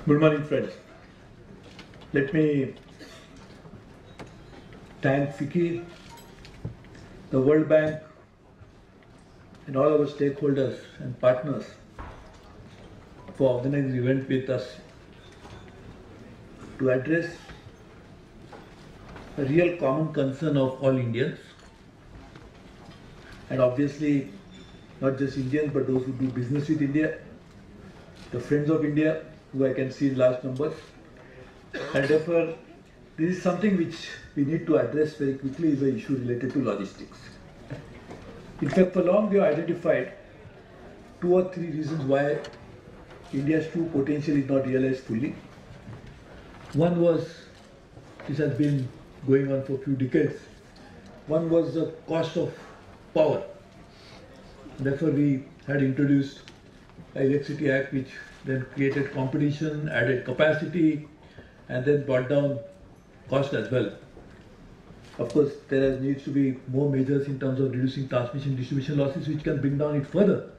Good morning, friends. Let me thank FICCI, the World Bank, and all our stakeholders and partners for organizing the event with us to address a real common concern of all Indians, and obviously not just Indians but those who do business with India, the friends of India who I can see in large numbers, and therefore this is something which we need to address very quickly, is the issue related to logistics. In fact, for long we have identified 2 or 3 reasons why India's true potential is not realized fully. One was, this has been going on for a few decades, one was the cost of power. Therefore we had introduced the Electricity Act, which then created competition, added capacity, and then brought down cost as well. Of course, there needs to be more measures in terms of reducing transmission distribution losses, which can bring down it further.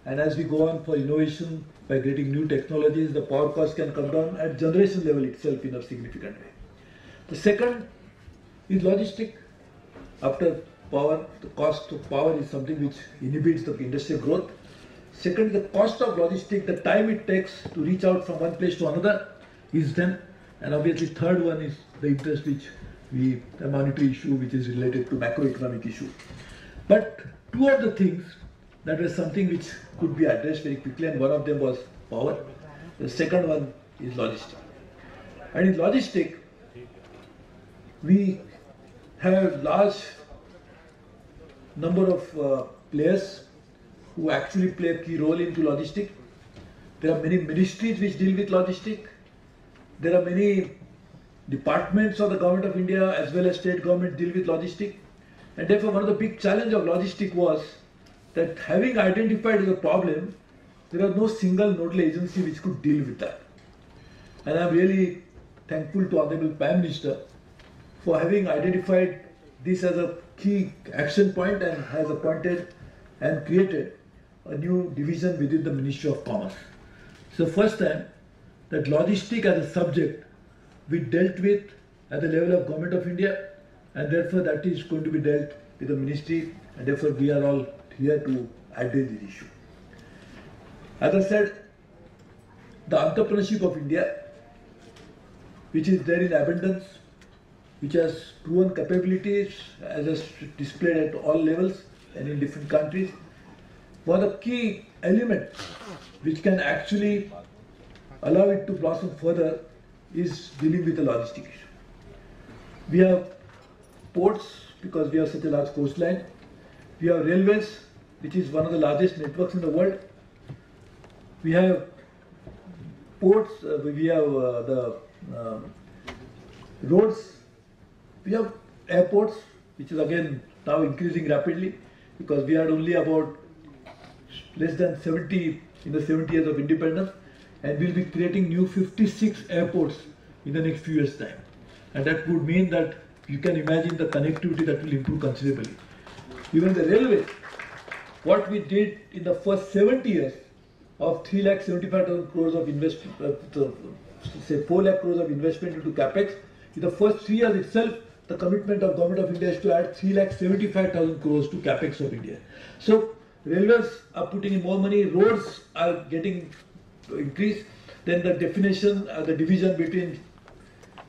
And as we go on for innovation, by getting new technologies, the power cost can come down at generation level itself in a significant way. The second is logistic. After power, the cost of power is something which inhibits the industrial growth. Second, the cost of logistic, the time it takes to reach out from one place to another is then. And obviously third one is the interest which the monetary issue which is related to macroeconomic issue. But 2 of the things that was something which could be addressed very quickly, and one of them was power. The second one is logistic. And in logistic, we have large number of players who actually play a key role into logistic. There are many ministries which deal with logistic. There are many departments of the government of India as well as state government deal with logistic. And therefore one of the big challenge of logistic was that having identified the problem, there was no single nodal agency which could deal with that. And I am really thankful to Honorable Prime Minister for having identified this as a key action point and has appointed and created a new division within the Ministry of Commerce. So first time that logistic as a subject we dealt with at the level of Government of India, and therefore that is going to be dealt with the ministry, and therefore we are all here to address this issue. As I said, the entrepreneurship of India, which is there in abundance, which has proven capabilities, as displayed at all levels and in different countries, one of the key elements which can actually allow it to blossom further is dealing with the logistic issue. We have ports because we have such a large coastline. We have railways, which is one of the largest networks in the world. We have ports, we have the roads, we have airports, which is again now increasing rapidly because we had only about less than 70 in the 70 years of independence, and we'll be creating new 56 airports in the next few years' time. And that would mean that you can imagine the connectivity that will improve considerably. Even the railway, what we did in the first 70 years of 3,75,000 crores of investment, say 4 lakh crores of investment into capex, in the first 3 years itself, the commitment of Government of India is to add 3,75,000 crores to capex of India. So railways are putting in more money, roads are getting increased. Then the definition, the division between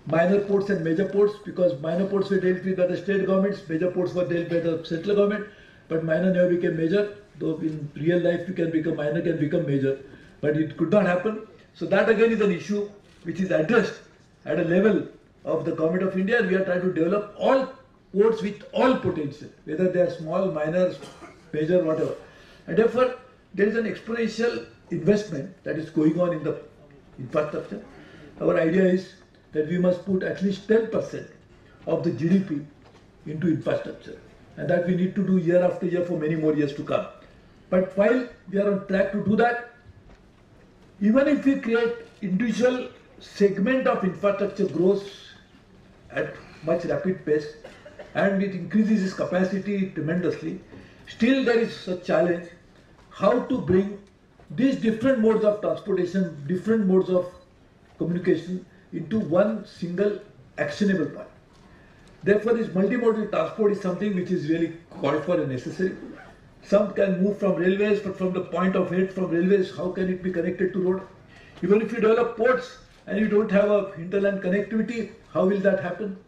minor ports and major ports, because minor ports were dealt with by the state governments, major ports were dealt by the central government, but minor never became major, though in real life you can become minor, can become major, but it could not happen. So that again is an issue which is addressed at a level of the Government of India, and we are trying to develop all ports with all potential, whether they are small, minor, major, whatever. And therefore there is an exponential investment that is going on in the infrastructure. Our idea is that we must put at least 10% of the GDP into infrastructure, and that we need to do year after year for many more years to come. But while we are on track to do that, even if we create individual segment of infrastructure grows at much rapid pace and it increases its capacity tremendously, still there is a challenge how to bring these different modes of transportation, different modes of communication into one single actionable point. Therefore, this multimodal transport is something which is really called for and necessary. Some can move from railways, but from the point of hit from railways, how can it be connected to road? Even if you develop ports and you don't have a hinterland connectivity, how will that happen?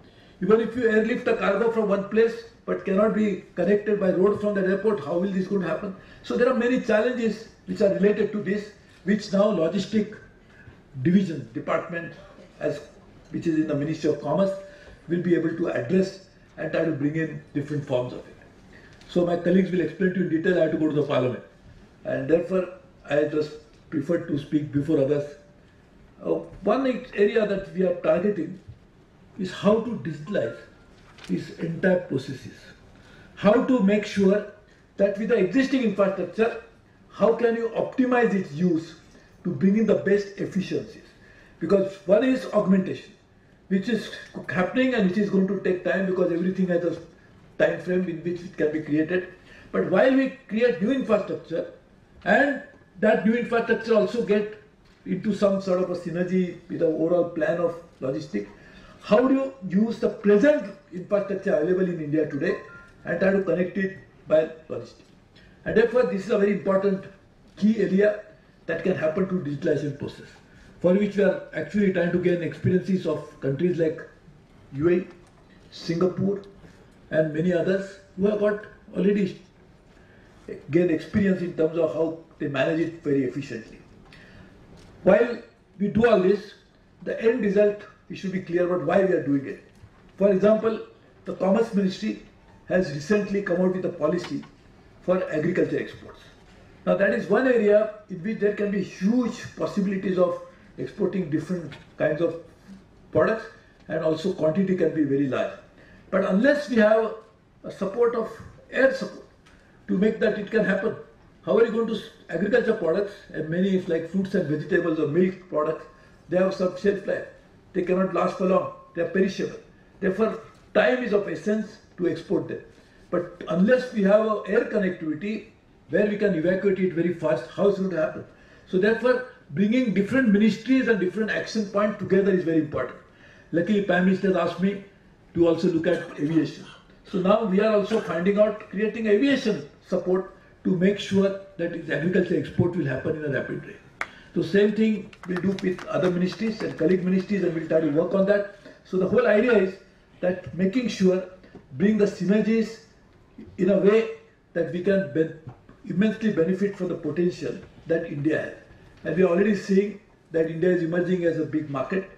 Even if you airlift a cargo from one place but cannot be connected by road from that airport, how will this going to happen? So there are many challenges which are related to this, which now logistic division department, which is in the Ministry of Commerce, will be able to address and try to bring in different forms of it. So my colleagues will explain to you in detail. I have to go to the parliament, and therefore I just prefer to speak before others. One area that we are targeting is how to digitalize these entire processes. How to make sure that with the existing infrastructure, how can you optimize its use to bring in the best efficiencies? Because one is augmentation, which is happening and which is going to take time because everything has a time frame in which it can be created. But while we create new infrastructure, and that new infrastructure also get into some sort of a synergy with the overall plan of logistics, how do you use the present infrastructure available in India today and try to connect it by logistics? And therefore, this is a very important key area that can happen to digitalization process, for which we are actually trying to gain experiences of countries like UAE, Singapore, and many others who have got already gained experience in terms of how they manage it very efficiently. While we do all this, the end result, we should be clear about why we are doing it. For example, the Commerce Ministry has recently come out with a policy for agriculture exports. Now that is one area in which there can be huge possibilities of exporting different kinds of products, and also quantity can be very large. But unless we have a support of air support to make that it can happen, how are you going to agriculture products, and many like fruits and vegetables or milk products, they have some shelf life. They cannot last for long. They are perishable. Therefore, time is of essence to export them. But unless we have a air connectivity where we can evacuate it very fast, how is it going to happen? So therefore, bringing different ministries and different action points together is very important. Luckily, Prime Minister asked me to also look at aviation. So now we are also finding out creating aviation support to make sure that agriculture export will happen in a rapid rate. So same thing we'll do with other ministries and colleague ministries, and we'll try to work on that. So the whole idea is that making sure bring the synergies in a way that we can immensely benefit from the potential that India has. And we are already seeing that India is emerging as a big market,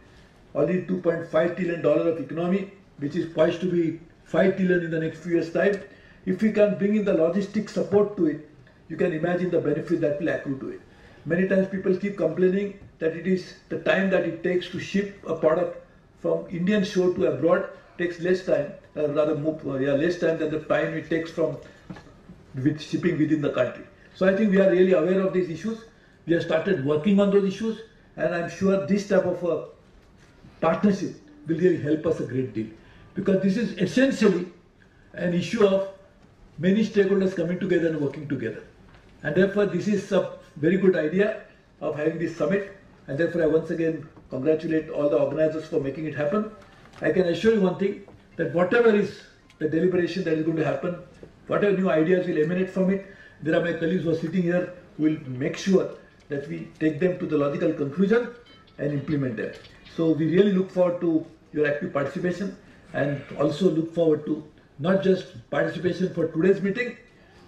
already $2.5 trillion of economy, which is poised to be $5 trillion in the next few years' time. If we can bring in the logistic support to it, you can imagine the benefit that will accrue to it. Many times people keep complaining that it is the time that it takes to ship a product from Indian shore to abroad takes less time, less time than the time it takes from shipping within the country. So I think we are really aware of these issues. We have started working on those issues, and I'm sure this type of a partnership will really help us a great deal, because this is essentially an issue of many stakeholders coming together and working together. And therefore, this is a very good idea of having this summit, and therefore I once again congratulate all the organizers for making it happen. I can assure you one thing, that whatever is the deliberation that is going to happen, whatever new ideas will emanate from it, there are my colleagues who are sitting here who will make sure that we take them to the logical conclusion and implement them. So we really look forward to your active participation, and also look forward to not just participation for today's meeting,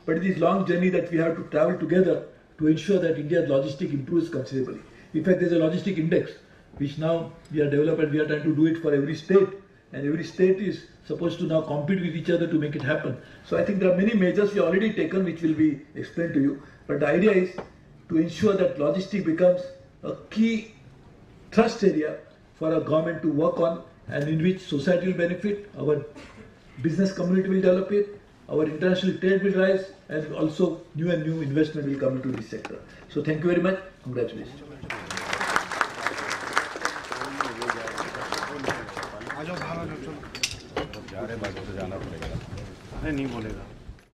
but this long journey that we have to travel together to ensure that India's logistic improves considerably. In fact, there is a logistic index which now we are developing. We are trying to do it for every state, and every state is supposed to now compete with each other to make it happen. So I think there are many measures we have already taken which will be explained to you. But the idea is to ensure that logistics becomes a key thrust area for our government to work on, and in which society will benefit, our business community will develop it, our international trade will rise, and also new investment will come into this sector. So thank you very much. Congratulations. नहीं बोलेगा।